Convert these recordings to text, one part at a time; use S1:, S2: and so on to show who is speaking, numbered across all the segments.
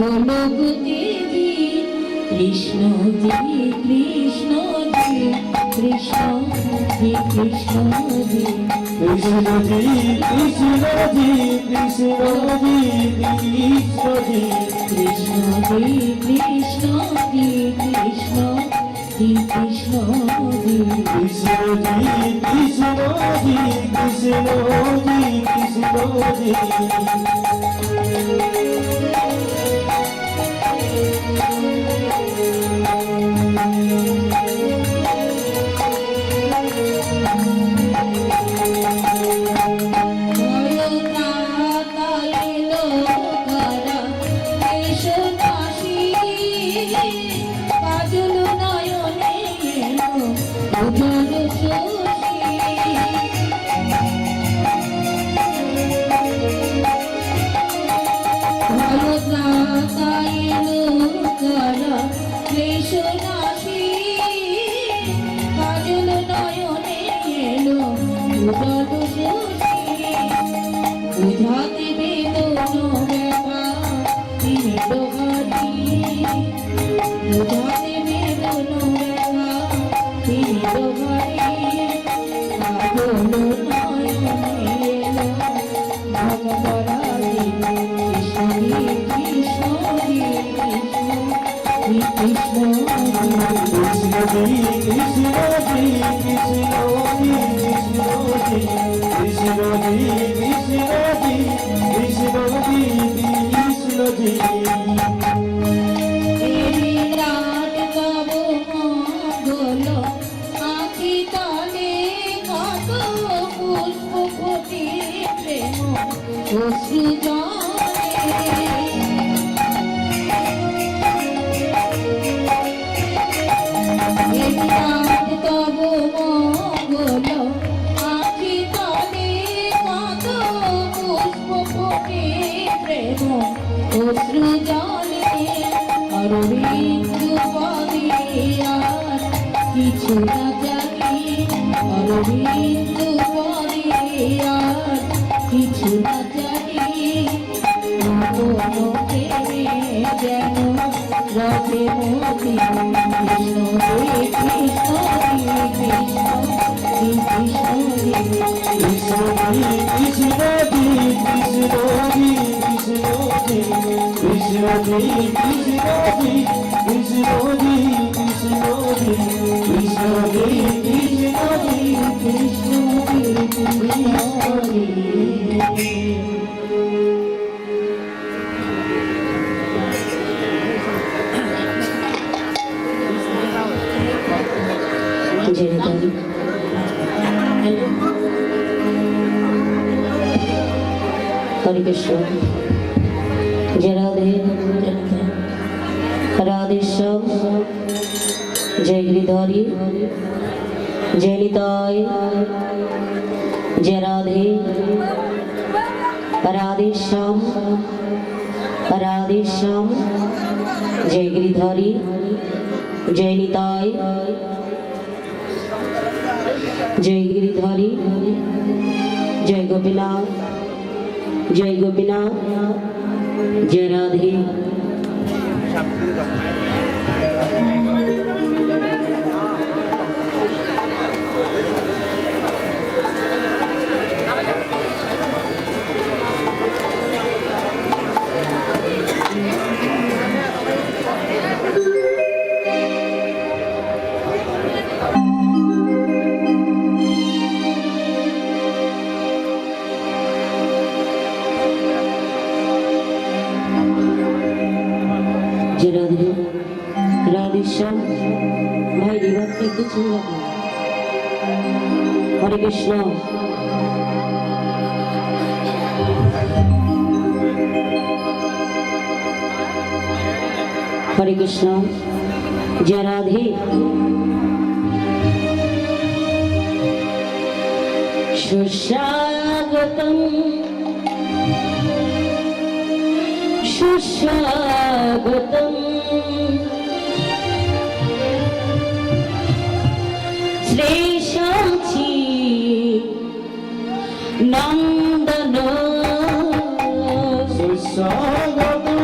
S1: গোলকতে জি কৃষ্ণ জি কৃষ্ণ জি কৃষ্ণ জি কৃষ্ণ জি
S2: কৃষ্ণ জি কৃষ্ণ জি কৃষ্ণ জি কৃষ্ণ জি
S1: কৃষ্ণ জি কৃষ্ণ জি কৃষ্ণ জি কৃষ্ণ জি
S2: কৃষ্ণ জি কৃষ্ণ জি কৃষ্ণ জি কৃষ্ণ জি
S1: বুঝাতে বেদন ব্যথা তিনি দোহারি বুঝাতে বেদন ব্যথা তিনি দোহারি পাগল নয়নে এলো ভগবরাজি কৃষ্ণ কৃষ্ণ কৃষ্ণ
S2: কৃষ্ণ জি কৃষ্ণ জি কৃষ্ণ জি কৃষ্ণ জি কৃষ্ণ জি কৃষ্ণ জি কৃষ্ণ জি
S1: এই রাত তব মঙ্গল আঁখি তলে কত পুষ্প ফোটে প্রেম অশ্রু জলে এই রাত তব মঙ্গল আঁখি তলে কত পুষ্প ফোটে প্রেম অশ্রু জলে অরবিন্দু পদে আর কিছু না জানি অরবিন্দু পদে আর কিছু না জানি প্রেমে যেন রথে মতি কৃষ্ণ রে কৃষ্ণ রে কৃষ্ণ রে কৃষ্ণ রে
S2: কৃষ্ণ জি কৃষ্ণ জি কৃষ্ণ জি কৃষ্ণ জি কৃষ্ণ জি কৃষ্ণ জি কৃষ্ণ জি কৃষ্ণ জি কৃষ্ণ জি কৃষ্ণ জি
S1: हरे कृष्ण जय राधे राधे श्याम जय गिरिधारी जय निताय जय राधे राधे श्याम जय गिरिधारी जय निताय जय गिरिधारी जय गोपीनाथ जय गोपीनाथ जय राधे जय राधे राधे श्याम भाई रिवाज के कुछ नहीं लगे हरे कृष्ण हरे कृष्ण जय राधे सुस्वागतम सुस्वागतम श्री शांची नंदन
S2: सुस्वागतम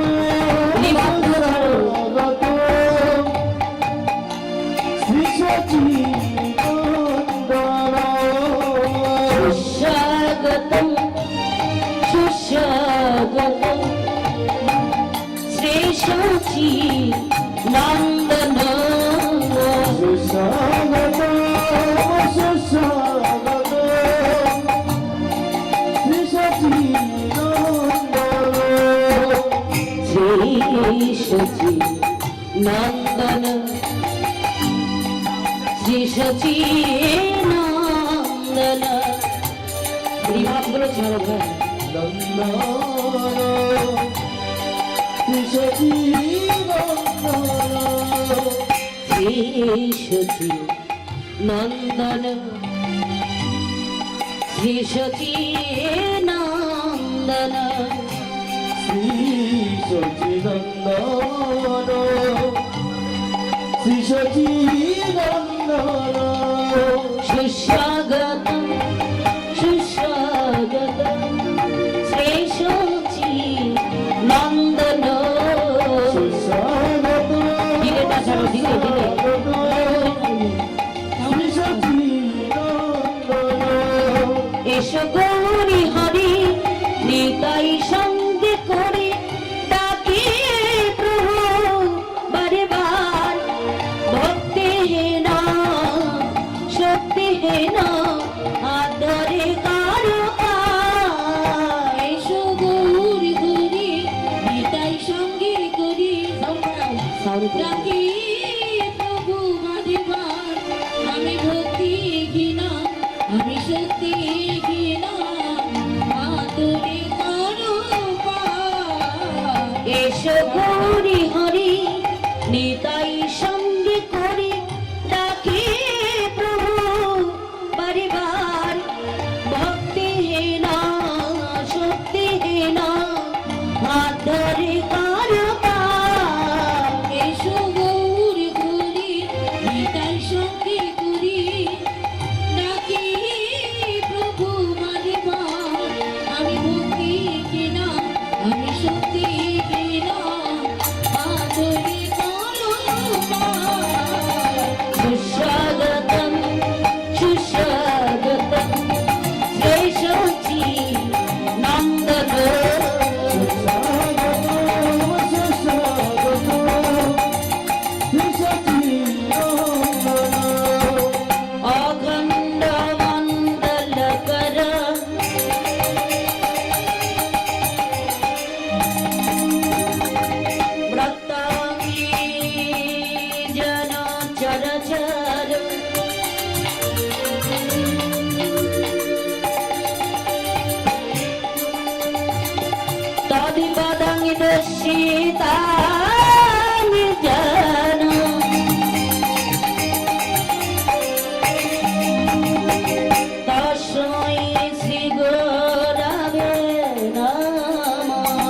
S1: শশী নন্দন
S2: সুস্বাগত সুস্বাগত শ্রী সচি
S1: শ্রী শচী নন্দন শ্রী শচী নন্দন বিভাগগুলো ছাড়ো ভাই শ্রী শচী নন্দন শ্রী শচী নন্দন
S2: শ্রী সচিনন্দন শ্রী সচিনন্দন
S1: সুস্বাগত সুস্বাগত শ্রী শচী নন্দন
S2: সুস্বাগত
S1: দিলেটা ছাড়ো দিলে দিলে
S2: শ্রী সচিনন্দন
S1: এসো গৌরী হরি নিতাই সঙ্গে করে ডাকে প্রভু বারে বার ভক্তি হেনা শক্তি হেনা আদরে কারো এসো গৌরী হরি নিতাই সঙ্গে করি ডাকে প্রভু বারে বার আমি ভক্তি ঘৃণা আমি সত্যি ঘৃণা আদরে করো এসো গৌরী হরি নিতাই সঙ্গে করে ডাকে প্রভু বারে বার ভক্তি হেনা শক্তি হেনা আদরে করো এসো গৌরী হরি নিতাই সঙ্গে করি ডাকি প্রভু বারে বার আমি ভক্তি কিনা আমি শক্তি কিনা আদরে করো সুস্বাগতম সুস্বাগতম শ্রী শচী নন্দন অখণ্ড মণ্ডলকর ব্রতাঙ্গী জন চরচর তদিপদাঙ্গি দর্শিতাঙ্গি জন তস্मै শ্রী গুরবে নমঃ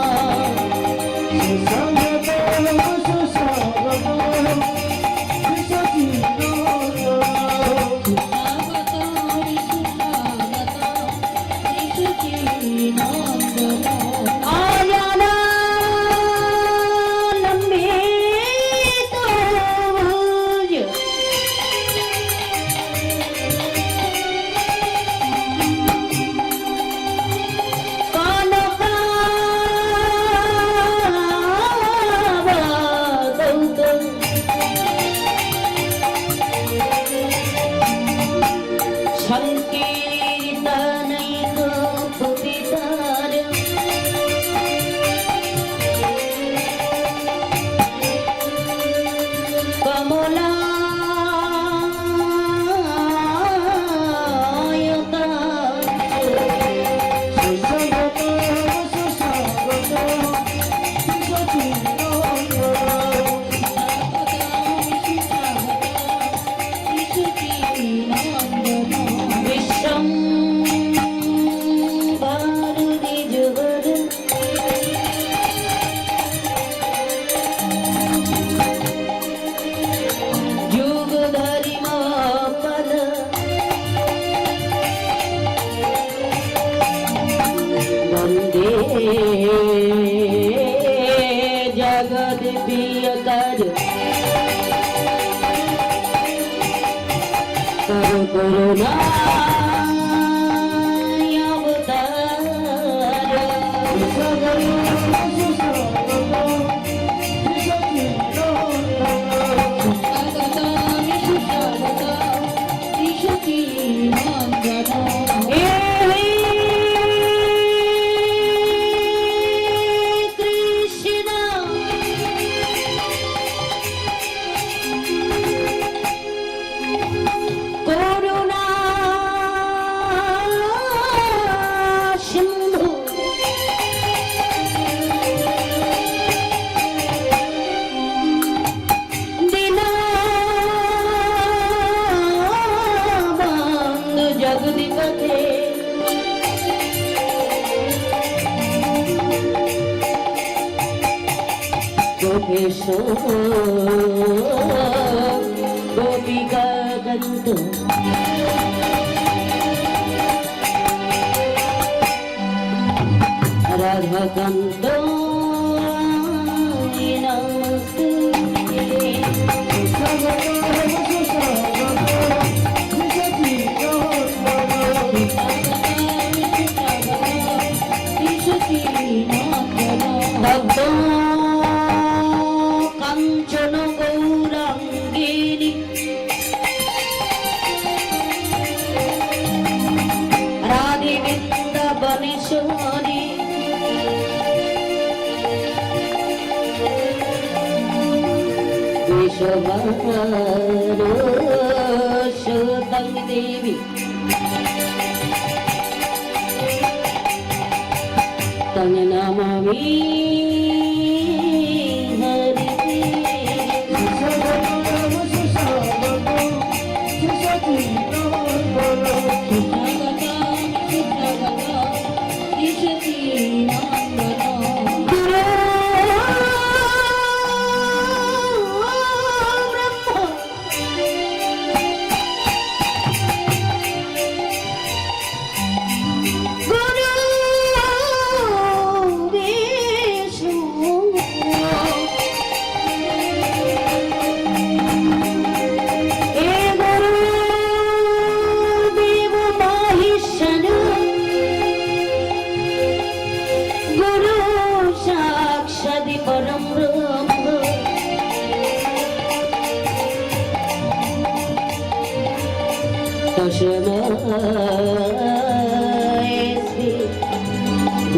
S1: সংকীর্তনৈক পবিতার কমলা বিশ্বম ভারতি জগর যুগ ধরি মপদ বন্দে জগৎ প্রিয়কর করো করুণা অবতার গোপিকা কান্ত রাধাকান্ত নমস্তে ভক্ত কাঞ্চন গৌরাঙ্গিনী রাধে বৃন্দাবনেশ্বরী বিশ্বভারতং দেবী তং নমামি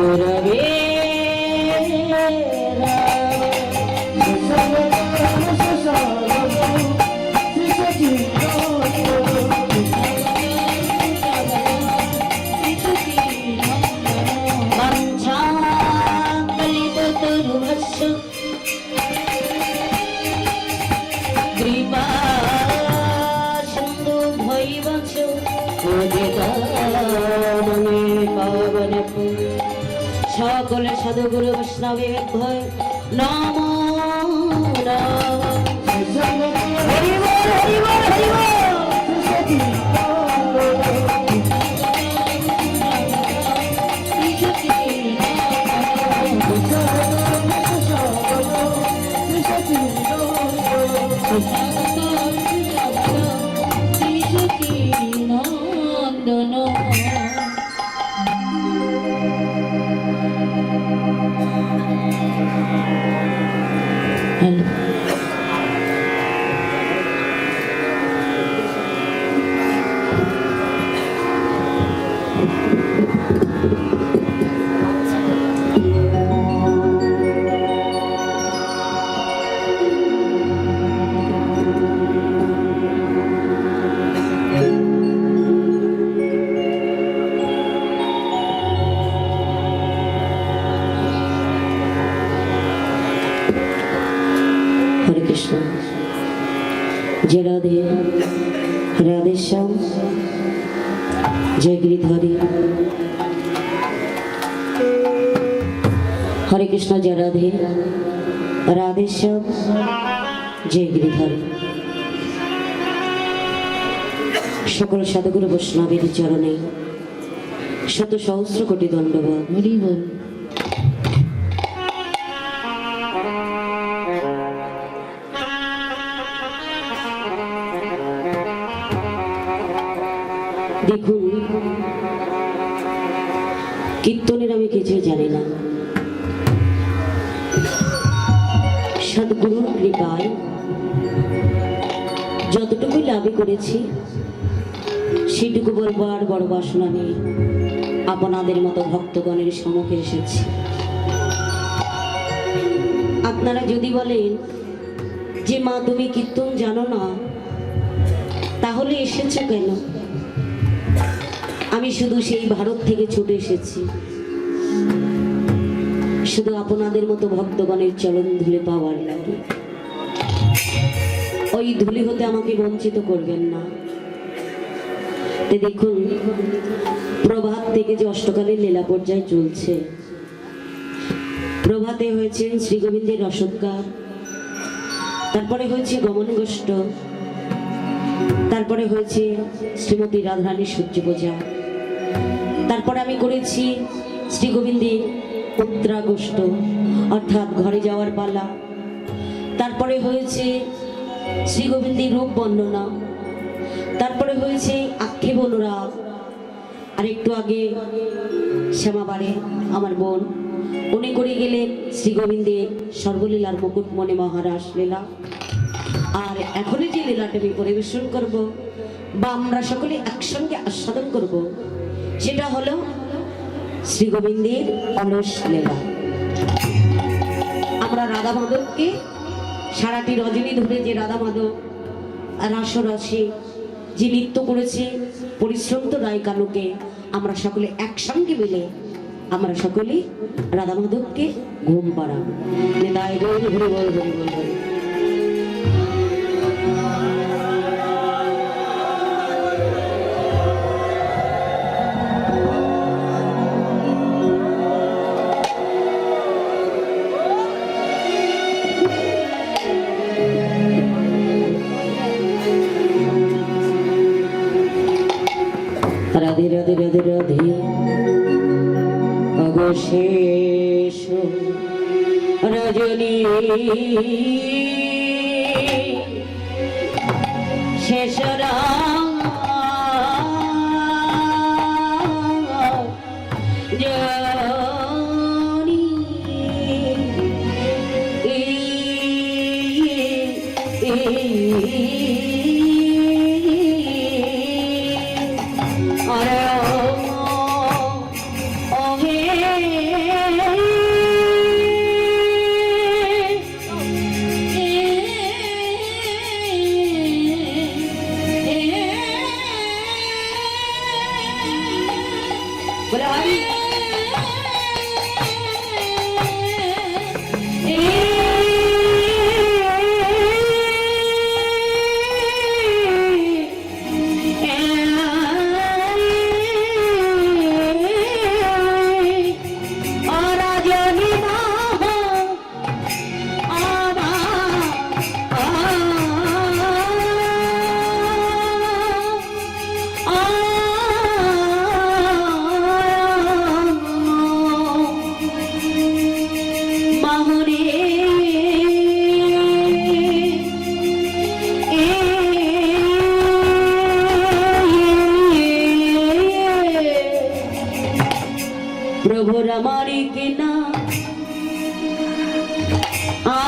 S1: গুরবে কৃপা সিন্ধু ভৈবচ সকলে সাধুগুরু বৈষ্ণবে ভয় নম हरे कृष्ण जय राधे राधे श्याम जय गिरिधारी हरे कृष्ण जय राधे राधे श्याम जय गिरिधारी सकल साधुगुरु वैष्णवेर चरणे शत सहस्र कोटि दंडवत हरि बोल। দেখুন কীর্তনের আমি কিছুই জানি না, সদ্গুরুর কৃপায় যতটুকু লাভই করেছি সেটুকু বলবো। আর বড় বাসনা নেই, আপনাদের মতো ভক্তগণের সম্মুখে এসেছি। আপনারা যদি বলেন যে মা তুমি কীর্তন জানো না, তাহলে এসেছো কেন? আমি শুধু সেই ভারত থেকে ছুটে এসেছি, শুধু আপনাদের মতো ভক্তগণের চরণ ধুলে পাওয়ার লাগে। ওই ধুলি হতে আমাকে বঞ্চিত করবেন না। দেখুন প্রভাত থেকে যে অষ্টকালীন লীলা পর্যায় চলছে, প্রভাতে হয়েছেন শ্রী গোবিন্দের রসদগার, তারপরে হয়েছে গমন গোষ্ঠ, তারপরে হয়েছে শ্রীমতী রাধারানীর সূর্য পূজা, তারপরে আমি করেছি শ্রী গোবিন্দের উত্তরা গোষ্ঠ অর্থাৎ ঘরে যাওয়ার পালা, তারপরে হয়েছে শ্রী গোবিন্দের রূপ বর্ণনা, তারপরে হয়েছে আক্ষেপ অনুরাগ, আর একটু আগে শ্যামাবারে আমার বোন উনি করে গেলেন শ্রী গোবিন্দের সর্বলীলার মুকুটমণি মহারাস লীলা। আর এখনই যে লীলাটা আমি পরিবেশন করব বা আমরা সকলে একসঙ্গে আস্বাদন করব সেটা হলো শ্রী গোবিন্দের অলস লীলা। আমরা রাধা মাধবকে সারাটি রজনী ধরে যে রাধা মাধব রাসরসে যে নৃত্য করেছে পরিশ্রান্ত রায় কানুকে আমরা সকলে একসঙ্গে মিলে আমরা সকলে রাধা মাধবকে ঘুম পাড়াবো। নিতাই গৌর হরি বল হরি বল হরি। রাধে রাধে রাধে রাধে অবশেষ রজনী শেষ রজনী প্রভু রামারি কে না আ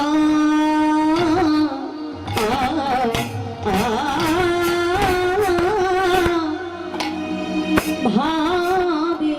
S1: ভাবে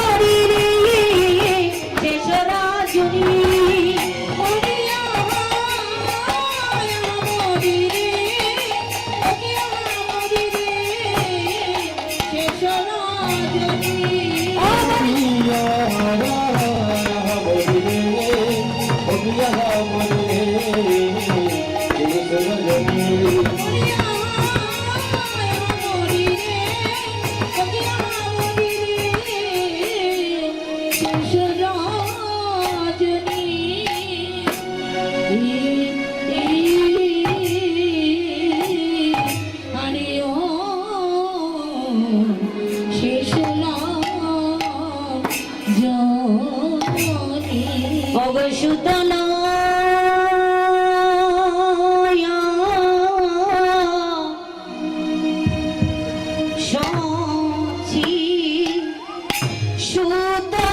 S1: মরি রে শেষ রজনী অবশুতনা সচি সুতা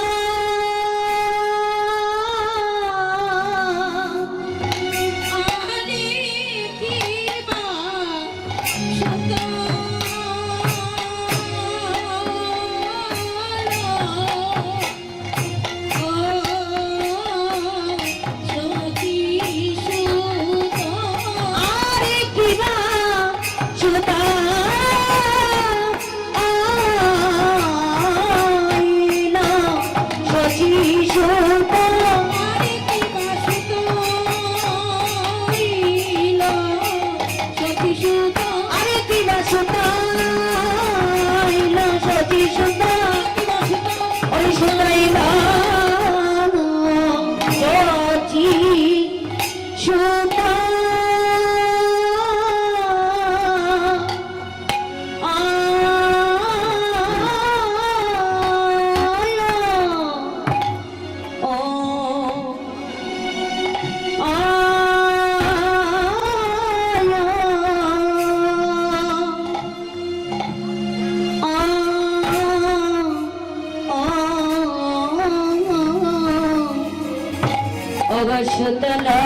S1: অবশুতনা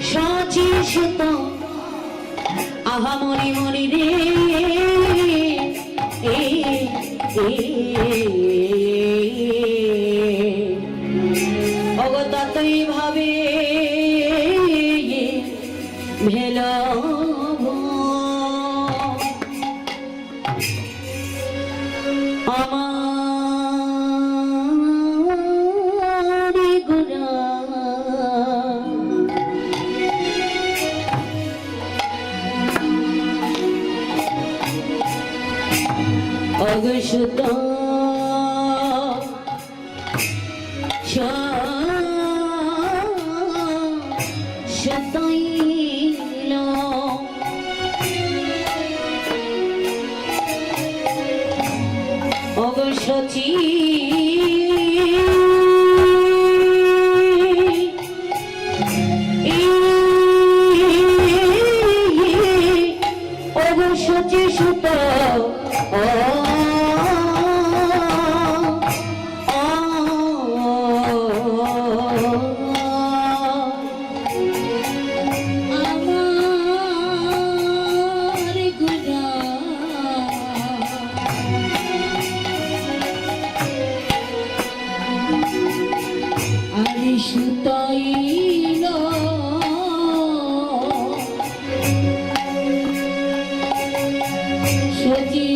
S1: সচি সুত আহা মরি মরি রে অগতই ভাবে ভেল অগশুত সতইল অগসচি অগসচি সুত সুতাইল সজি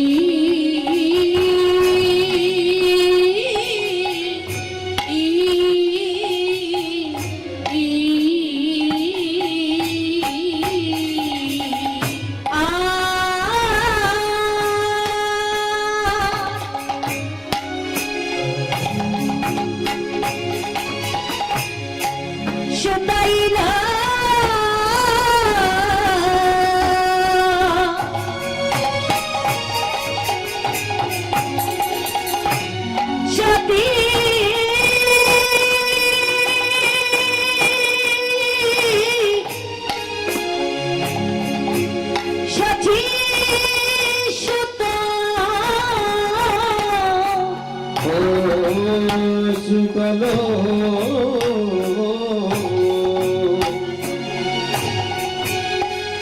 S1: সুতাইলা সতী সচি সুতা
S2: সুতলো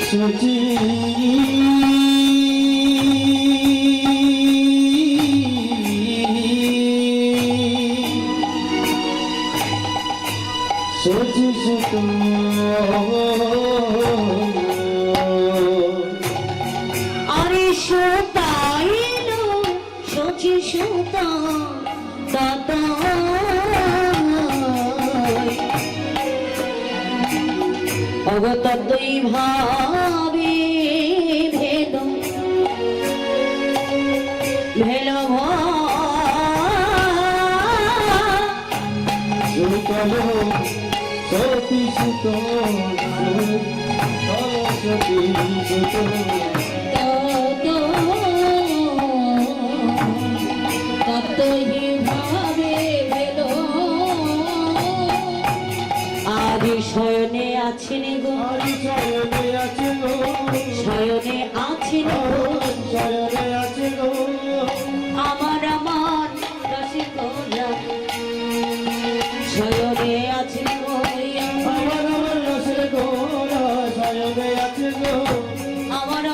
S2: সচি
S1: সুত তত অগতই ভাবে ভেদ ভেল
S2: সুতল সতী সুত সরস্বতী সুত
S1: ততই ভাবে ভেদ আজ শয়নে আছেন গো
S2: আরি শয়নে আছে গো
S1: শয়নে আছেন গো
S2: শয়নে আছে গো
S1: আমার রসিকরা শয়নে আছেন গো
S2: আমার রসের গোরা শয়নে আছে গো
S1: আমার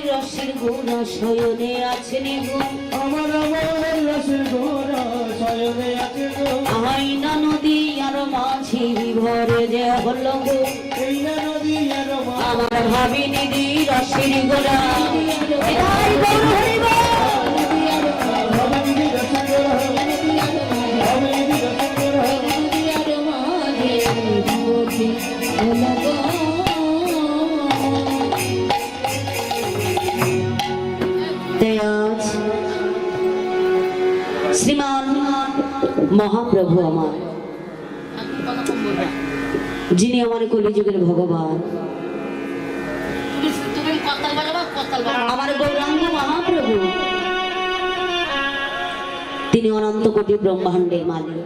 S1: রসের গোরা শয়নে আছেন গো
S2: আমার রসের গোরা শয়নে আছে গো
S1: আইনা নদী আর মাঝি ভরে যে হলো গো
S2: এই না নদী আর
S1: আমার ভাবিনি দি রসের গোরা তাই গৌর হরি বল।
S2: ভাবিনি রসের গোরা ভাবিনি রসের গোরা
S1: তাই আজ শ্রীমান মহাপ্রভু আমার যিনি আমার কলিযুগের ভগবান আমার গৌরাঙ্গ মহাপ্রভু তিনি অনন্ত কোটি ব্রহ্মাণ্ডের মালিক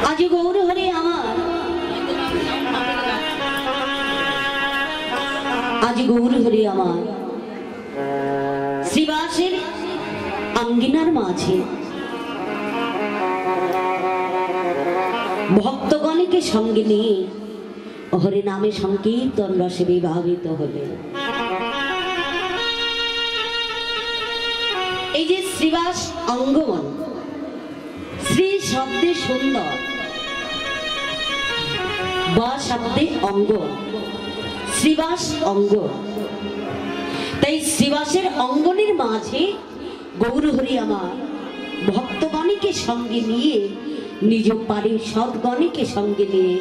S1: আজ গৌর হরে আমার আজ গৌর হরে আমার শ্রীবাসের আঙ্গিনার মাঝে ভক্তগণকে সঙ্গে নিয়ে হরে নামে সংকীর্তন রসে বিভাবিত হলে এই যে শ্রীবাস অঙ্গমন শ্রী শব্দে সুন্দর বা শব্দে অঙ্গ শ্রীবাস অঙ্গ তাই শ্রীবাসের অঙ্গনের মাঝে গৌরহরি আমার ভক্তগণকে সঙ্গে নিয়ে নিজ পারে সৎগণকে সঙ্গে নিয়ে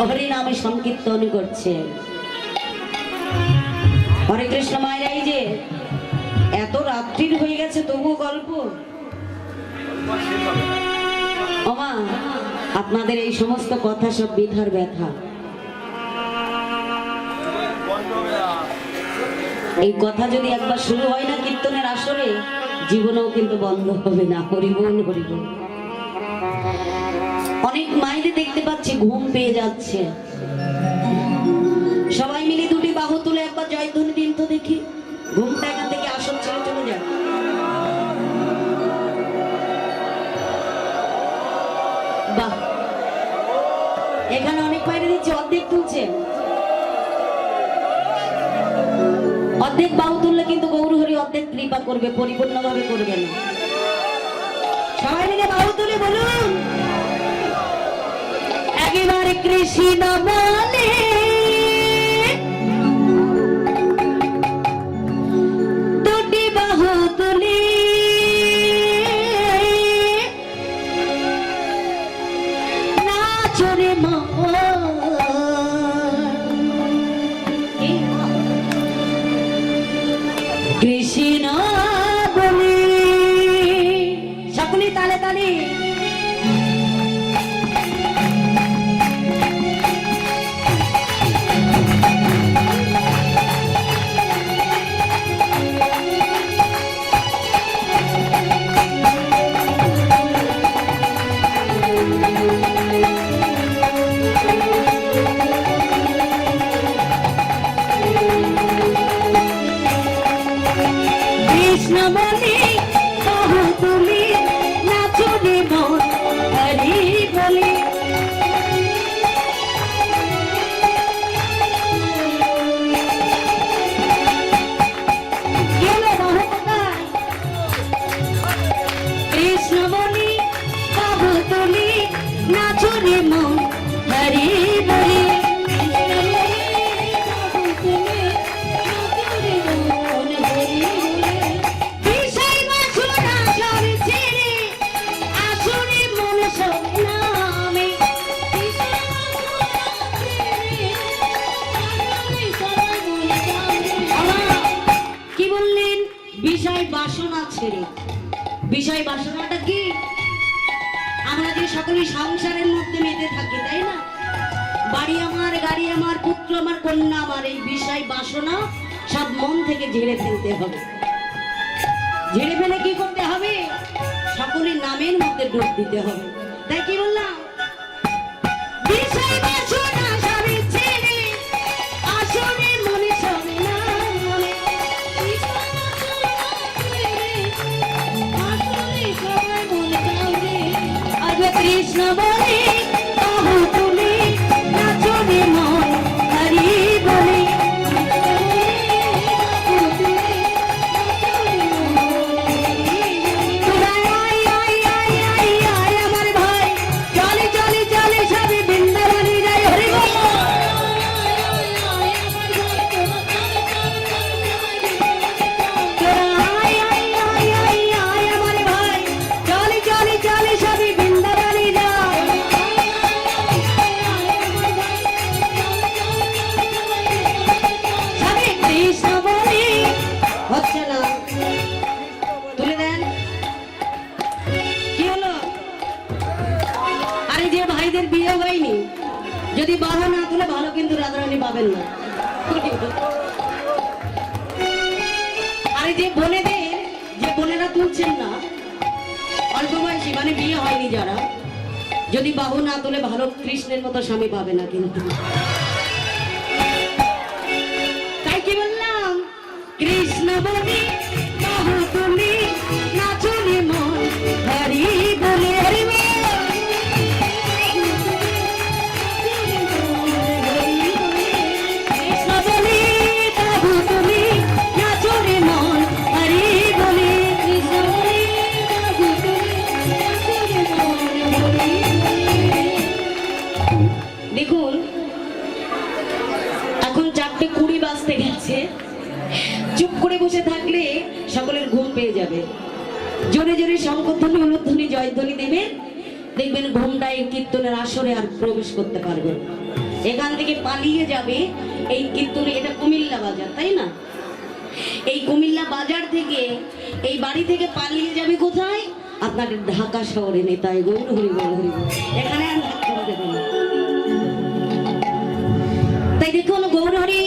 S1: হরে নামে সংকীর্তন করছে হরে কৃষ্ণ মায়েরা এই যে এত রাত্রির হয়ে গেছে তবুও গল্প ওমা আপনাদের এই সমস্ত কথা সব বৃথার ব্যথা এই কথা যদি একবার শুরু হয় না কীর্তনের আসরে জীবনেও কিন্তু বন্ধ হবে না হরিবোল হরিবোল অনেক মায়েদের দেখতে পাচ্ছি ঘুম পেয়ে যাচ্ছে সবাই মিলে দুটি বাহু তুলে একবার জয়ধ্বনি দিন তো দেখি ঘুমটা এখান থেকে আসন ছেড়ে চলে যান বাহ এখানে অনেক মায়েরা দিচ্ছে অর্ধেক তুলছে অর্ধেক বাহু তুললে কিন্তু গৌরহরি অর্ধেক কৃপা করবে পরিপূর্ণভাবে করবে না সবাই মিলে বাহু তুলে বলুন একেবারে কৃষ্ণ বলে দুটি বাহু তুলে নাচরে মা কৃষ্ণ বলে সকলে তালে তালে কৃষ্ণ বলে বাহু তুলে নাচরে মন হরি বলে কৃষ্ণ বলে বাহু তুলে নাচরে মন হরি বলে বিষয় বাসনা ছেড়ে। বিষয় বাসনাটা কি? আমরা যে সকলে সংসারের মধ্যে মেতে থাকি, তাই না? বাড়ি আমার, গাড়ি আমার, পুত্র আমার, কন্যা আমার, এই বিষয় বাসনা সব মন থেকে ঝেড়ে ফেলতে হবে। ঝেড়ে ফেলে কি করতে হবে? সকলের নামের মধ্যে ডুব দিতে হবে। তাই কি বললাম? বিষয় বাসনা সবই ছেড়ে আসরে মনে সবে না মনে। বিষয় বাসনা ছেড়ে আসরে সবে মনে কাউরে। আজ কৃষ্ণ বলে বাহু তুলে নাচনে মন হরি বলে। তোরা আয় আয় আয় আয় আয় আমার ভাই, চলে চলে চলে সবে বৃন্দাবনে যাই হরি বল। তোরা আয় আয় আয় আয় আয় আমার ভাই, চলে চলে চলে সবে বৃন্দাবনে যাই। সবে কৃষ্ণ বলে। হচ্ছে না, তুলে দেন। কি হলো? আরে যে ভাইদের বিয়ে হয়নি, যদি বাহু না তুলে ভালো কিন্তু রাধারানী পাবেন না। আরে যে বোনেদের, যে বোনেরা তুলছেন না, অল্প বয়সী মানে বিয়ে হয়নি যারা, যদি বাহু না তুলে ভালো কৃষ্ণের মতো স্বামী পাবে না কিন্তু। তাই কি বললাম? কৃষ্ণ বলে বাহু তুলে নাচনে মন হরি বলে হরি বল। কৃষ্ণ বলে বাহু তুলে নাচনে মন হরি বলে। কৃষ্ণ বলে বাহু তুলে নাচনে মন হরি বলে। দেখুন, এখন 4:20 বাজতে গেছে। চুপ করে বসে থাকলে সকলের ঘুম পেয়ে যাবে। জোরে জোরে শঙ্খধ্বনি, উলুধ্বনি, জয়ধ্বনি দেবে, দেখবেন ঘুমটা এই কীর্তনের আসরে আর প্রবেশ করতে পারবে না। এখান থেকে পালিয়ে যাবে এই কীর্তনে। এটা কুমিল্লা বাজার, তাই না? এই কুমিল্লা বাজার থেকে, এই বাড়ি থেকে পালিয়ে যাবে কোথায়? আপনাদের ঢাকা শহরে নেতায় গৌর হরি বল হরি বল। এখানে আর থাকতে দেবে না। তাই দেখুন, গৌর হরি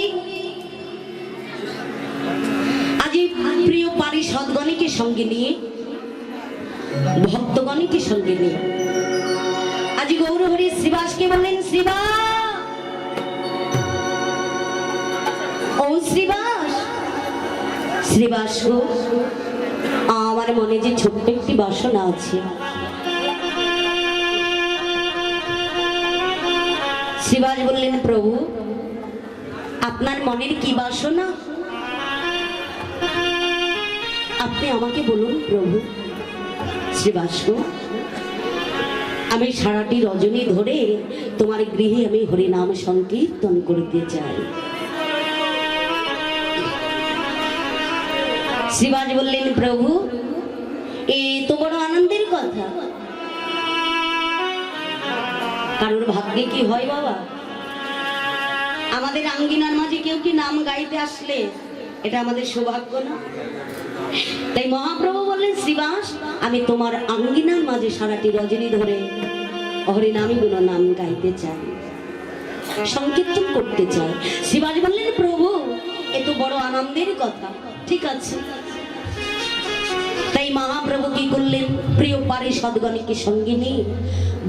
S1: আজি প্রিয় পারিষদগণকে সঙ্গে নিয়ে, ভক্তগণকে সঙ্গে নিয়ে আজি গৌর হরি শ্রীবাসকে বললেন, শ্রীবাস, ও শ্রীবাস, শ্রীবাস গো, আমার মনে যে ছোট্ট একটি বাসনা আছে। শ্রীবাস বললেন, প্রভু, আপনার মনের কি বাসনা আপনি আমাকে বলুন প্রভু। শ্রীবাস গো, আমি সারাটি রজনী ধরে তোমার গৃহে আমি হরিনাম সংকীর্তন করতে চাই। শ্রীবাস বললেন, প্রভু, এই তো বড় আনন্দের কথা। কারোর ভাগ্যে কি হয় বাবা? আমাদের আঙ্গিনার মাঝে কেউ কি নাম গাইতে আসলে এটা আমাদের সৌভাগ্য না? তাই মহাপ্রভু বললেন, শ্রীবাস, আমি তোমার আঙ্গিনার মাঝে সারাটি রজনী ধরে হরিনামী গুণ নাম গাইতে চাই, সংকীর্তন করতে চাই। শ্রীবাস বললেন, প্রভু, এ তো বড় আনন্দের কথা, ঠিক আছে। তাই মহাপ্রভু কি করলেন? প্রিয় পারিষদগণকে সঙ্গে নিয়ে,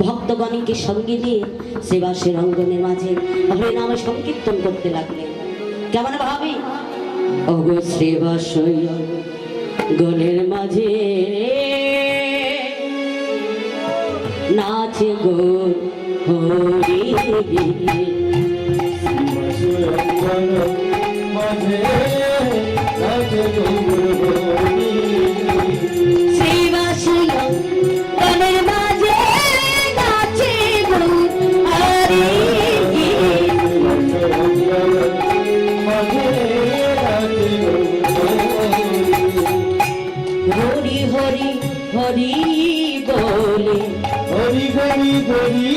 S1: ভক্তগণকে সঙ্গে নিয়ে শ্রীবাসের অঙ্গনের মাঝে হরিনাম সংকীর্তন করতে লাগলেন। কেমন ভাবে? অগো শ্রীবাস গণের মাঝে নাচে গো হরি, শ্রীবাস গণের মাঝে নাচে গো হরি, হরি হরি হরি বলে,
S2: হরি হরি হরি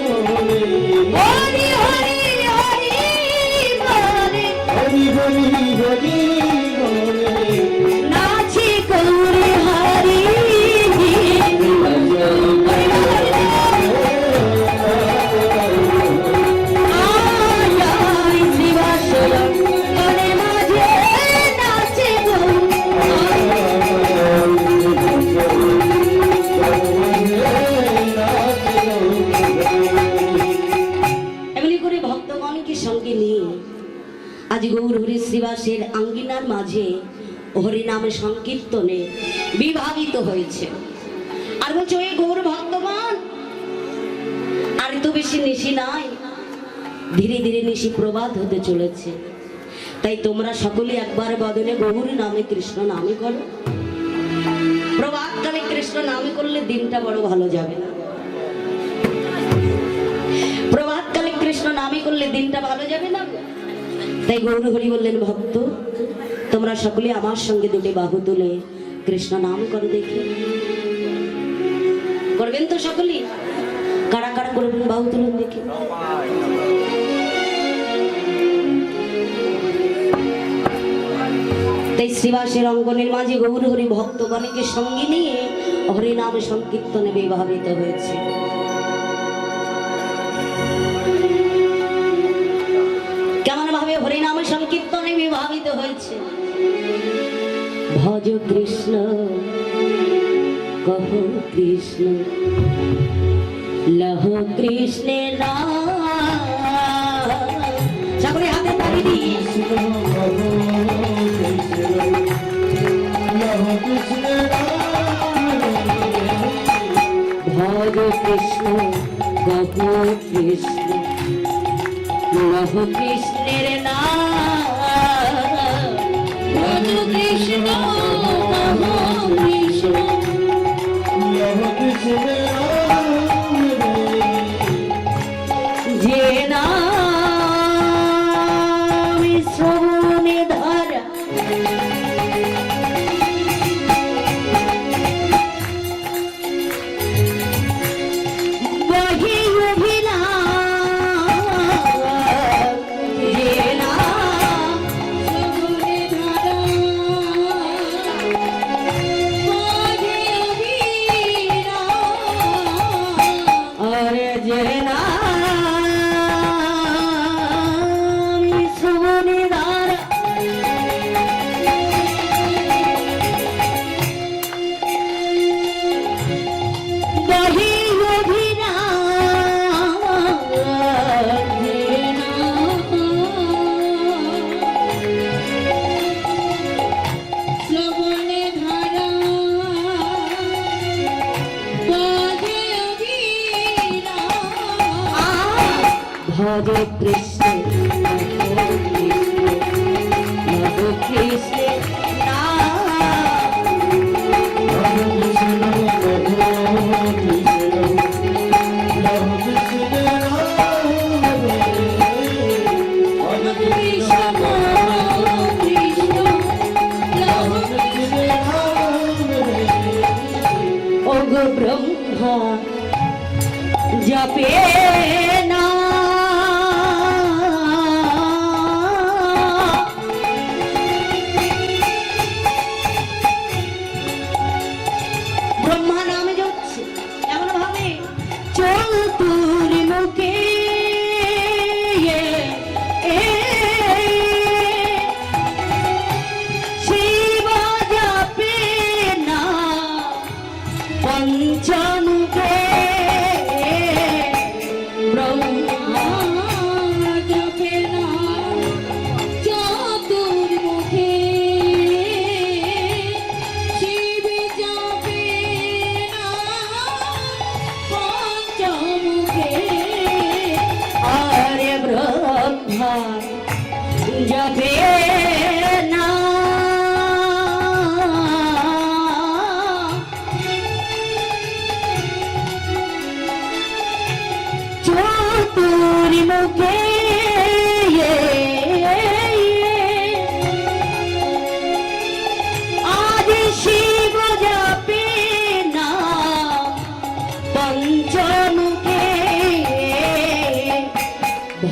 S2: বলে,
S1: হরি হরি হরি বলে,
S2: হরি হরি হরি বলে,
S1: নাচ গৌরহরি শ্রীবাসের আঙ্গিনার মাঝে হরিনাম সংকীর্তনে বিভাবিত হয়েছে। আর বলছে ওই গৌর ভক্তগণ, আর তো বেশি নিশি নাই, ধীরে ধীরে নিশি প্রবাদ হতে চলেছে। তাই তোমরা সকলে একবার বদলে গৌর নামে কৃষ্ণ নামে করো। প্রভাতকালে কৃষ্ণ নামে করলে দিনটা বড় ভালো যাবে না। প্রভাতকালে কৃষ্ণ নামে করলে দিনটা ভালো যাবে না। তাই গৌর হরি বললেন, ভক্ত তোমরা সকলে আমার সঙ্গে দুটি বাহু তুলে কৃষ্ণ নাম করে দেখি। করবেন তো সকলেই? কারা কারা করবেন বাহু তুলুন দেখি। তাই শ্রীবাসের অঙ্গনের মাঝে গৌর হরি ভক্তগণকে সঙ্গে নিয়ে হরিনাম সংকীর্তনে বিভাবিত হয়েছে। কেমন ভাবে হরিনাম সংকীর্তনে বিভাবিত হয়েছে? ভজ কৃষ্ণ কহ কৃষ্ণ লহ কৃষ্ণের নাম। সকলে হাতে তালি দিয়ে ভজ কৃষ্ণ কহ কৃষ্ণ লহ কৃষ্ণের নাম। ভজ কৃষ্ণ কহ কৃষ্ণ
S2: লহ কৃষ্ণের
S1: যে নাম শ্রবণে ধারা বহি অভিলাষ, যে নাম শ্রবণে ধারা বহি অভিলাষ, আরে যে নাম শ্রবণে ধারা বহি অভিলাষ, যে নাম শ্রবণে ধারা বহি অভিলাষ। ভজ কৃষ্ণ নব কৃষ্ণ ওগ ব্রহ্মা জপে না ব্রহ্মা নামে যাচ্ছে এমন ভাবে চতুর্মুখে শিব জপে না পঞ্চমুখে ব্রহ্মা জপে না চতুর্মুখে শিব জপে না পঞ্চমুখে আরে ব্রহ্মা জপে না চতুর্মুখে আদি শিব জপে না পঞ্চমুখে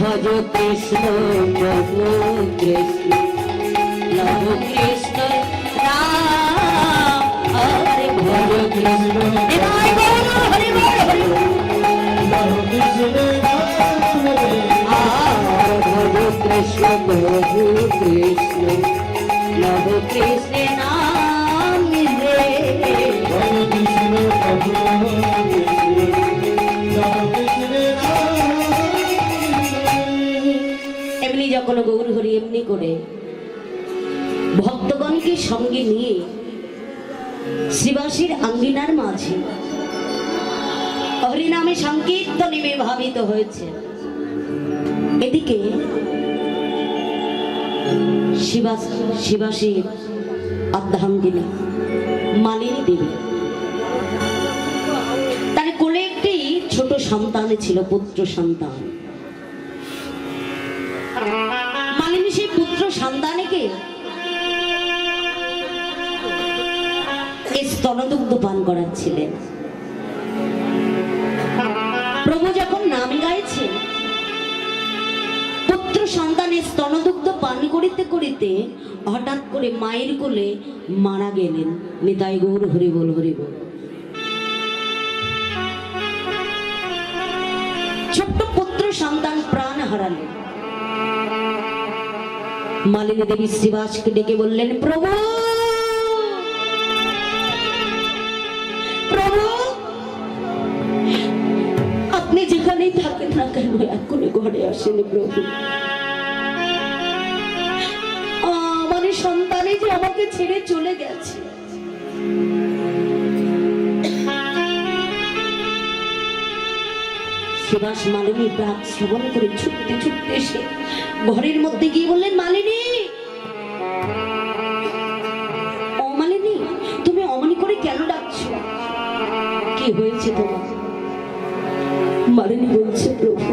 S1: ভজ কৃষ্ণ প্রভু কৃষ্ণ নব কৃষ্ণ রাম। হরে ভজ কৃষ্ণ নিতাই গৌর হরি বল হরি বল। ভজ কৃষ্ণ প্রভু কৃষ্ণ নব কৃষ্ণ নাম রে। এমনি যখন গৌর হরি এমনি করে ভক্তগণকে সঙ্গে নিয়ে শ্রীবাসীর আঙ্গিনার মাঝে হরিনামে সংকীর্তনে ভাবিত হয়েছে। এদিকে শিবাসীর অর্ধাঙ্গিনী মালিনী দেবী, তার কোলে একটি ছোট সন্তান ছিল, পুত্র সন্তান। মালিনী সেই পুত্র সন্তানকে স্তনদুগ্ধ পান করাচ্ছিলেন। প্রভু যখন নাম গাইছে, পুত্র সন্তানের স্তনদুগ্ধ পান করিতে করিতে হঠাৎ করে মায়ের কোলে মারা গেলেন। নিতাই গৌর হরি বল হরি বল। ছোট্ট পুত্র সন্তান প্রাণ হারালেন। মালিনী দেবী শ্রীবাসকে ডেকে বললেন, প্রভু প্রভু, আপনি যেখানেই থাকেন না কেন এখনই ঘরে আসেন প্রভু। আমার সন্তানই যে আমাকে ছেড়ে চলে গেছে। শ্রীবাস মালিনী ডাক শ্রবণ করে ছুটতে ছুটতে এসে ঘরের মধ্যে গিয়ে বললেন, মালিনী, ও মালিনী, তুমি অমনি করে কেন ডাকছো? কি হয়েছে তোমার? মালিনী বলছে, প্রভু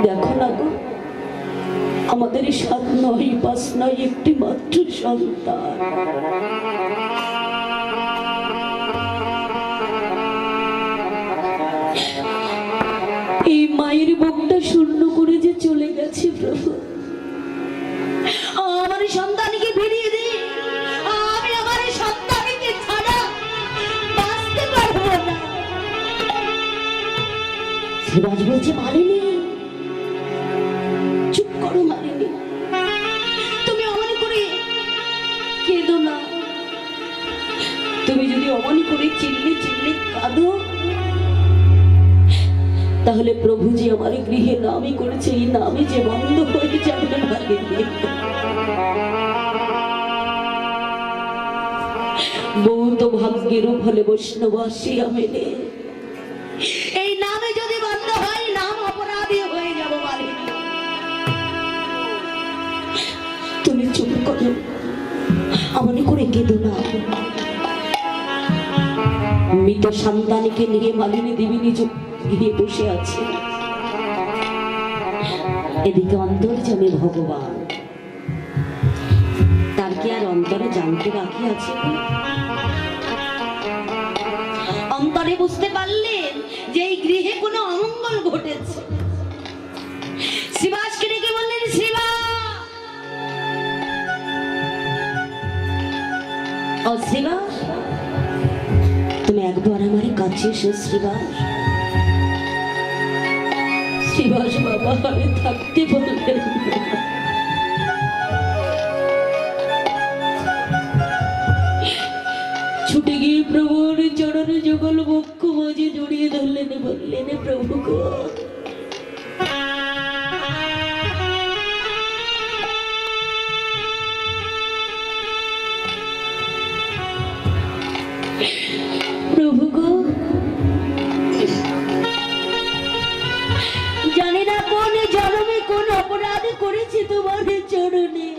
S1: দেখো না গো, আমাদের 7 নয় 5 নয় একটি মাত্র সন্তান। এই মায়ের বুকটা শূন্য করে যে চলে গেছে প্রভু, আমার সন্তানকে ফিরিয়ে দিন। আমি আমার সন্তানকে ছাড়া বাঁচতে পারবো না। শ্রীবাস বলছে, মালিনী চুপ করো, মালিনী তুমি অমনি করে কেঁদো না। তুমি যদি অমনি করে চিল্লে চিল্লে কাঁদো, তাহলে প্রভু যে আমার গৃহে নামই করেছে, এই নামই যে বন্ধ হয়ে যাবে। বহুত ভাগ্যের ফলে বৈষ্ণব আসিয়া মেলে, এই নামে যদি বন্ধ হয়, নাম অপরাধী হয়ে যাব। মালিনী তুমি চুপ করো, এমনি করে কেঁদো না। মৃত সন্তানকে নিয়ে মালিনী দেবী নিজ গিয়ে বসে আছে। এদিকে অন্তর্যামী ভগবান, তার কি আর অন্তরে জানতে বাকি আছে? অন্তরে বুঝতে পারলেন যে এই গৃহে কোনো অমঙ্গল ঘটেছে। শিবাসকে ডেকে বললেন, শিবা, ও শিবা, তুমি একবার আমার কাছে এসো। শ্রীবাস, শ্রীবাস বাবা আমি থাকতে বললেন। ছুটে গিয়ে প্রভুর চরণে যুগল বক্ষ মাঝে জড়িয়ে ধরলেন, বললেন, প্রভু গো, প্রভু গো, জানি না কোন জন্মে কোন অপরাধ করেছি তোমার চরণে।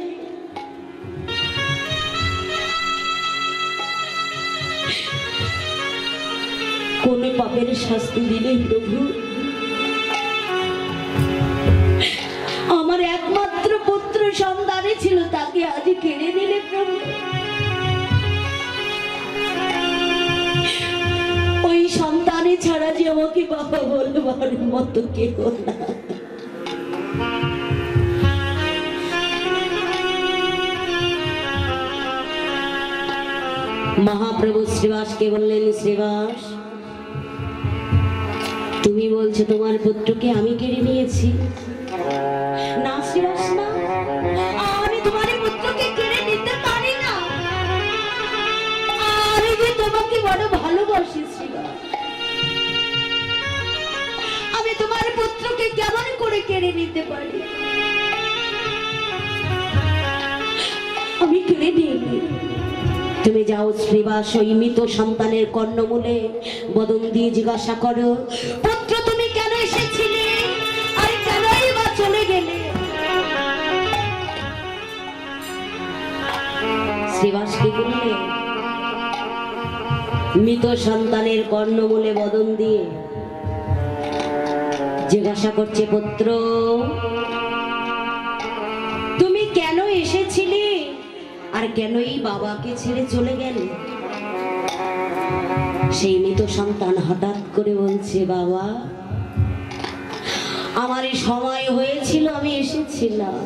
S1: কোন পাপের শাস্তি দিলে প্রভু? আমার একমাত্র পুত্র সন্তানে ছিল, তাকে আজ কেড়ে নিলে প্রভু। ওই সন্তানে ছাড়া যে আমাকে বাবা বলবার মতো কেউ না। মহাপ্রভু শ্রীবাসকে বললেন, শ্রীবাস, তুমি বলছো তোমার পুত্রকে আমি কেড়ে নিয়েছি? না শ্রীবাস, না, আমি তোমার পুত্রকে কেড়ে নিতে পারি না। আমি যে তোমাকে বড় ভালোবাসি শ্রীবাস, আমি তোমার পুত্রকে কেমন করে কেড়ে নিতে পারি? তুমি যাও শ্রীবাস ওই মৃত সন্তানের কর্ণমূলে বদন দিয়ে জিজ্ঞাসা করো, পুত্র তুমি কেন এসেছিলে আর কেনই বা চলে গেলে? শ্রীবাস কি করলে? মৃত সন্তানের কর্ণমূলে বদন দিয়ে জিজ্ঞাসা করছে, পুত্র তুমি কেন এসেছিলে আর কেনই বাবাকে ছেড়ে চলে গেলে? সেই মৃত সন্তান হঠাৎ করে বলছে, বাবা আমার এই সময় হয়েছিল, আমি এসেছিলাম।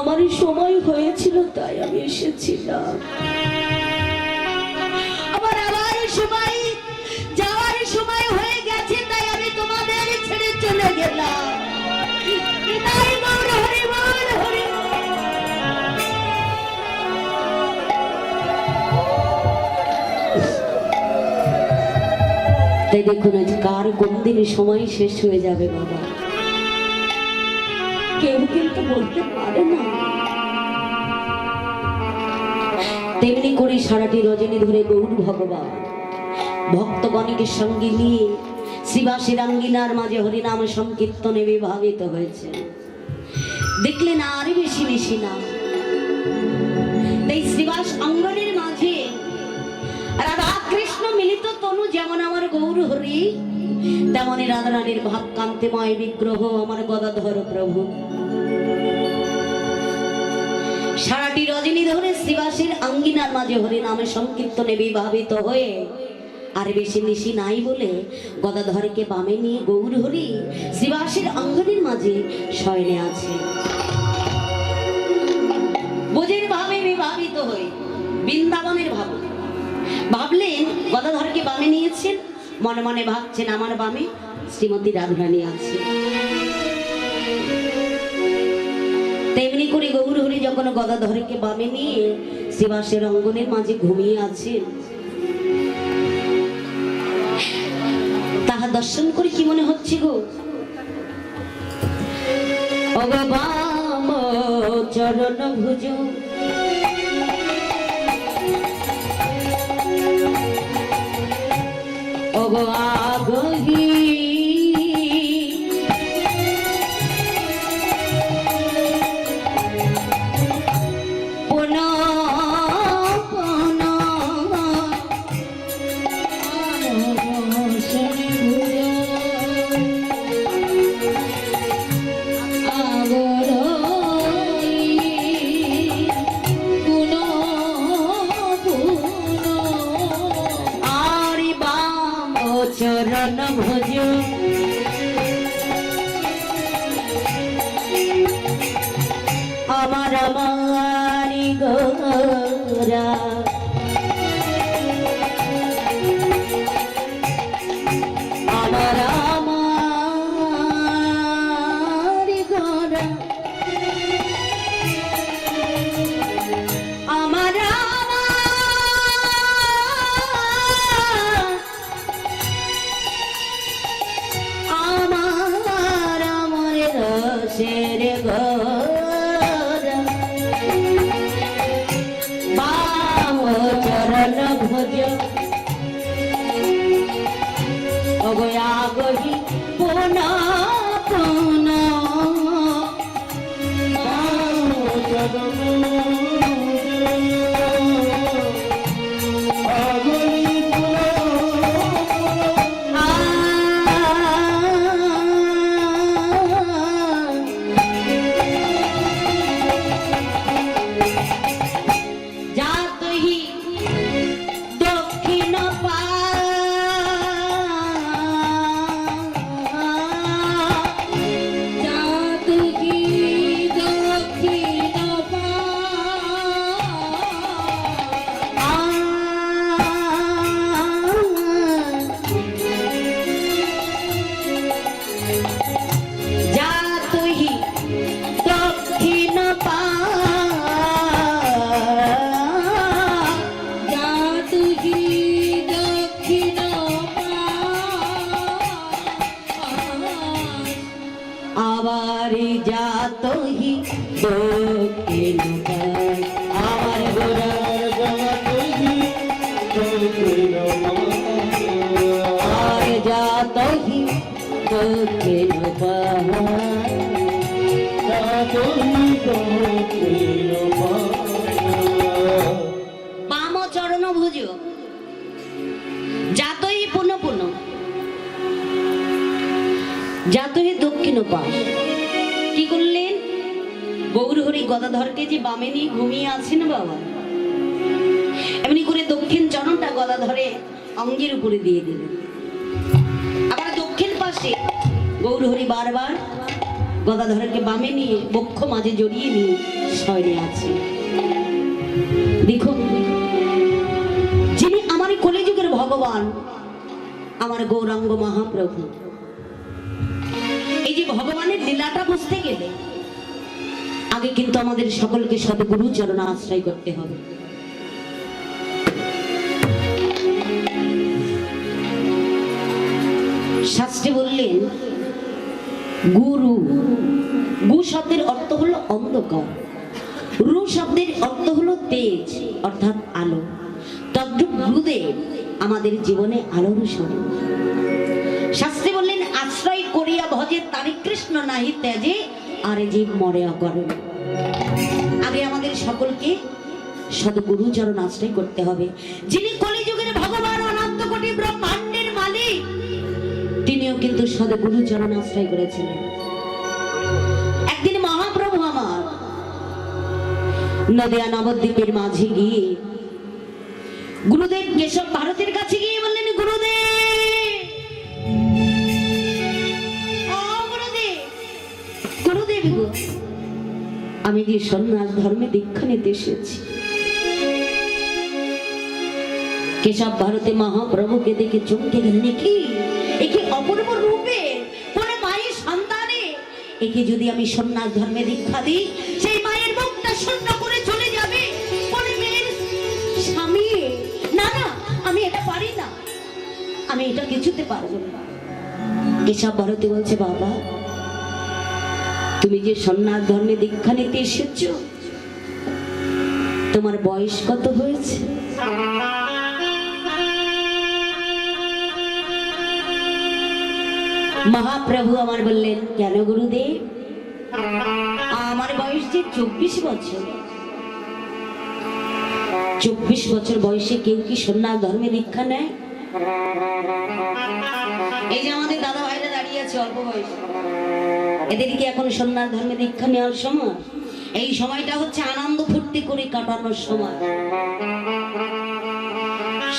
S1: আমার এই সময় হয়েছিল তাই আমি এসেছিলাম। আবার সময় যাওয়ার সময় হয়ে গেছে তাই আমি তোমাদের ছেড়ে চলে গেলাম। তাই গৌর হরি বল, হরি বল। তাই দেখুন আজ কার কোন দিনে সময় শেষ হয়ে যাবে বাবা কেউ কিন্তু বলতে পারে না। তেমনি করে সারাটি রজনী ধরে গৌর ভগবান ভক্তগণকে সঙ্গে নিয়ে শ্রীবাসের আঙ্গিনার মাঝে হরিনাম সংকীর্তনে বিভাবিত হয়েছে। দেখলেন আর বেশি বেশি না, তাই শ্রীবাস অঙ্গনের মাঝে রাধা কৃষ্ণ মিলিত তনু যেমন আমার গৌর হরি, তেমনি রাধারানীর ভাব কান্তিময় বিগ্রহ আমার গদাধর প্রভু। সারাটি রজনী ধরে শ্রীবাসের আঙ্গিনার মাঝে হরিনামে সংকীর্তনে বিভাবিত হয়ে আর বেশি নিশি নাই বলে গদাধরকে বামে নিয়ে গৌর হরি শ্রীবাসের অঙ্গনের মাঝে শয়নে আছে। বোঝের ভাবে বিভাবিত হয়ে বৃন্দাবনের ভাব ভাবলেন, গদাধরকে বামে নিয়েছেন, মনে মনে ভাবছেন আমার বামে শ্রীমতী রাধারানী আছে। তেমনি করে গৌর হরি যখন গদাধরকে বামে নিয়ে শ্রীবাসের অঙ্গনের মাঝে ঘুমিয়ে আছেন, তাহা দর্শন করে কি মনে হচ্ছে গো? ওগো বাম চরণ ভুজ ওগো আগহি চরণ ভজ আমার আমারি গোরা আমার আমারি গোরা আমার শের গোরা বাম চরণ ভজ অগয়া গহি পুন পুন আরে যাত হি দক্ষিণ পাশ আমার গোরা আরে যাত হি দক্ষিণ পাশ বাম চরণ ভুজ যাতই পুনঃ পুনঃ যাতই দক্ষিণ পাশ। কি করলেন? গৌরহরি গদাধরকে যে বামে নিয়ে ঘুমিয়ে আছেন বাবা, এমনি করে দক্ষিণ চরণটা গদাধরে অঙ্গের উপরে দিয়ে দিলেন। আবার দক্ষিণ পাশে গৌরহরি বারবার গদাধরকে বামে নিয়ে বক্ষ মাঝে জড়িয়ে নিয়ে শয়নে আছে। দেখুন, যিনি আমার কলিযুগের ভগবান, আমার গৌরাঙ্গ মহাপ্রভু, এই যে ভগবানের লীলাটা বুঝতে গেলে আগে কিন্তু আমাদের সকলকে সদ্গুরু চরণ আশ্রয় করতে হবে। শাস্ত্রে বললেন গুরু, গু শব্দের অর্থ হলো অন্ধকার, রু শব্দের অর্থ হলো তেজ অর্থাৎ আলো। তদ্রূপ গুরুদেব আমাদের জীবনে আলোর স্বরূপ। শাস্ত্রে বললেন আশ্রয় করিয়া ভজে তারি কৃষ্ণ নাহি ত্যাজে আরে জীব মরে অকরণ। আগে আমাদের সকলকে সদ্গুরু চরণ আশ্রয় করতে হবে। যিনি কলিযুগের ভগবান, অনন্ত কোটি ব্রহ্মাণ্ডের মালিক, তিনিও কিন্তু সদ্গুরু চরণ আশ্রয় করেছিলেন। একদিন মহাপ্রভু আমার নদিয়া নবদ্বীপের মাঝে গিয়ে গুরুদেব কেশব ভারতের কাছে গিয়ে বললেন, গুরুদেব, ও গুরুদেব, গুরুদেব গো, আমি যে সন্ন্যাস ধর্মে দীক্ষা নিতে এসেছি। কেশব ভারতে মহাপ্রভুকে দেখে চমকে গেলেন, কি একে অপূর্ব রূপে কোন মায়ের সন্তানে, একে যদি আমি সন্ন্যাস ধর্মে দীক্ষা দিই, সেই মায়ের মুখটা শূন্য করে চলে যাবে কোন মেয়ের স্বামী। না না, আমি এটা পারি না, আমি এটা কিছুতে পারবো না। কেশব ভারতী বলছে, বাবা, তুমি যে সন্ন্যাস ধর্মে দীক্ষা নিতে এসেছো, তোমার বয়স কত হয়েছে? মহাপ্রভু আমার বললেন, কেন গুরুদেব? আমার বয়স যে 24 বছর। 24 বছর বয়সে কেউ কি সন্ন্যাস ধর্মে দীক্ষা নেয়? এই যে আমাদের দাদা ভাইরা দাঁড়িয়ে আছে অল্প বয়সে, এদের কি এখন সন্ন্যাস ধর্মে দীক্ষা নেওয়ার সময়? এই সময়টা হচ্ছে আনন্দ ফুর্তি করে কাটানোর সময়।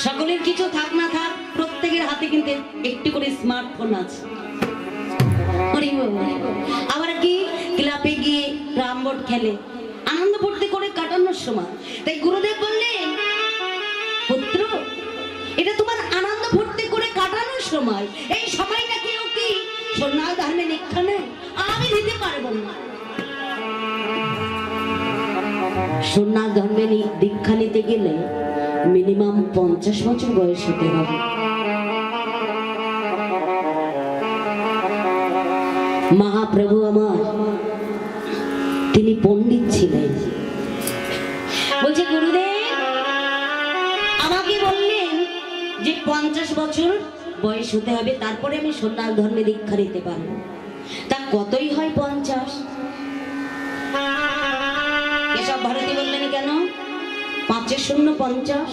S1: সকলের কিছু থাক না থাক, প্রত্যেকের হাতে কিন্তু একটি করে স্মার্টফোন আছে। আবার কি ক্লাবে গিয়ে রামবোর্ড খেলে, আনন্দ ফুর্তি করে কাটানোর সময়। তাই গুরুদেব বললেন, পুত্র, এটা তোমার আনন্দ ফুর্তি করে কাটানোর সময়। এই সময়টা কেউ কি সন্ন্যাস ধর্মে দীক্ষা নেয়? আমি দিতে পারবো না। সন্ন্যাস ধর্মে দীক্ষা নিতে গেলে মিনিমাম 50 বছর বয়স হতে হবে। মহাপ্রভু আমার, তিনি পণ্ডিত ছিলেন। বলছে, গুরুদেব আমাকে বললেন যে 50 বছর বয়স হতে হবে, তারপরে আমি সন্ন্যাস ধর্মে দীক্ষা নিতে পারবো। তা কতই হয় 50? কেশব ভারতী বললেন, কেন 5 শূন্য 50?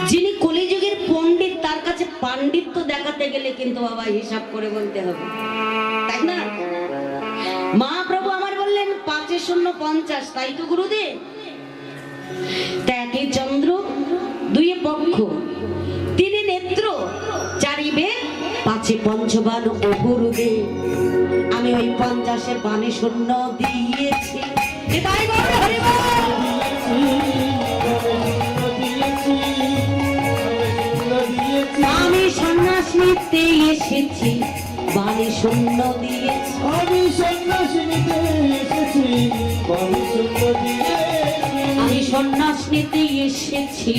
S1: যিনি কলিযুগের পণ্ডিত, তার কাছে পাণ্ডিত্য দেখাতে গেলে কিন্তু বাবা হিসাব করে বলতে হবে, তাই না? মহাপ্রভু আমার বললেন 5 শূন্য 50, তাই তো গুরুদেব? একই চন্দ্র, দুই পক্ষ, 3 নেত্র, 4 বেদ, 5 পঞ্চবান ও গুরুদেব। আমি ওই 50 বাণী শূন্য দিয়েছি। তাই গৌর হরি বল। আমি সন্ন্যাস নিতে এসেছি, বাণী শূন্য দিয়েছি।
S2: আমি সন্ন্যাস নিতে এসেছি, বাণী শূন্য দিয়েছি।
S1: আমি সন্ন্যাস নিতে এসেছি,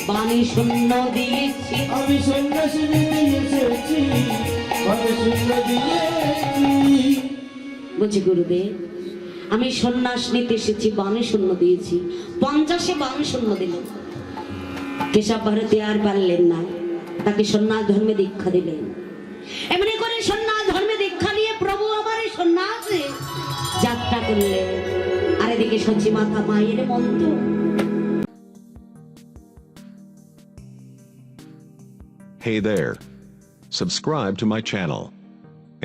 S1: বাণী শূন্য দিয়েছি।
S2: আমি সন্ন্যাসী নিতে এসেছি, বাণী শূন্য দিয়েছি।
S1: বলছি গুরুদেব, আমি সন্ন্যাস নিতে এসেছি, বাণী শূন্য দিয়েছি। 50-এ বাণী শূন্য দিলেন। কেশব ভারতী আর পারলেন না, তাকে সন্ন্যাস ধর্মে দীক্ষা দিলেন। এমনি করে সন্ন্যাস ধর্মে দীক্ষা নিয়ে প্রভু আমার এই সন্ন্যাসে যাত্রা করলেন। আর এদিকে সচি মাতা মায়ের মন্ত্র।
S3: Hey there. Subscribe to my channel.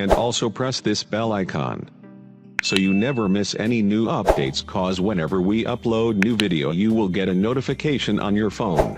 S3: And also press this bell icon, so you never miss any new updates, cause whenever we upload new video you will get a notification on your phone.